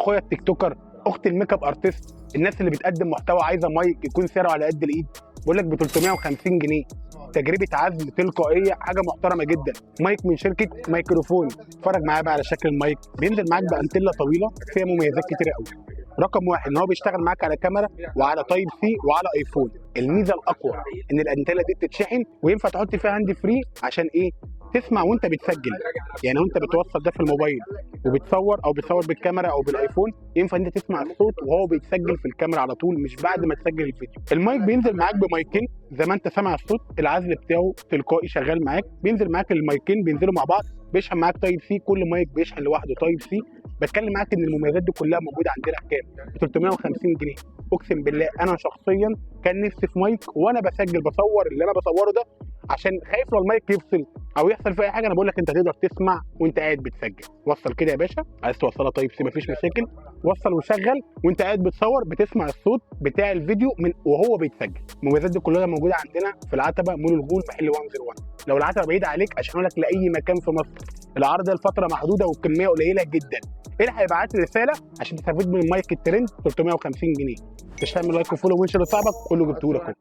اخويا التيك توكر، اخت الميك اب ارتست، الناس اللي بتقدم محتوى عايزه مايك يكون سعره على قد الايد، بقول لك ب 350 جنيه تجربه عزل تلقائيه، حاجه محترمه جدا. مايك من شركه مايكروفون. اتفرج معايا بقى على شكل المايك، بينزل معاك بانتله طويله فيها مميزات كتيره قوي. رقم واحد ان هو بيشتغل معاك على كاميرا وعلى تايب سي وعلى ايفون. الميزه الاقوى ان الانتله دي بتتشحن وينفع تحط فيها هاند فري. عشان ايه؟ تسمع وانت بتسجل، يعني وانت بتوصل ده في الموبايل وبتصور او بتصور بالكاميرا او بالايفون، ينفع انت تسمع الصوت وهو بيتسجل في الكاميرا على طول، مش بعد ما تسجل الفيديو. المايك بينزل معاك بمايكين زي ما انت سامع الصوت، العزل بتاعه تلقائي شغال معاك، بينزل معاك المايكين بينزلوا مع بعض، بيشحن معاك تايب سي، كل مايك بيشحن لوحده تايب سي. بتكلم معاك ان المميزات دي كلها موجوده عندنا بكام؟ ب 350 جنيه. اقسم بالله انا شخصيا كان نفسي في مايك وانا بسجل بصور اللي انا بصوره ده، عشان خايف لو المايك يفصل او يحصل فيه اي حاجه. انا بقول لك انت تقدر تسمع وانت قاعد بتسجل. وصل كده يا باشا، عايز توصلها تايب سي مفيش مشاكل، وصل وشغل وانت قاعد بتصور، بتسمع الصوت بتاع الفيديو من وهو بيتسجل. المميزات دي كلها موجوده عندنا في العتبه مول الغول محل 101. لو العتبه بعيده عليك اشحن لك لاي مكان في مصر. العرض لفتره محدوده والكميه قليله جدا. الحق ابعت لي رساله عشان تستفيد من المايك الترند 350 جنيه. مش تعمل لايك وفولو وانشر لصاحبك، كله جبته لك اهو.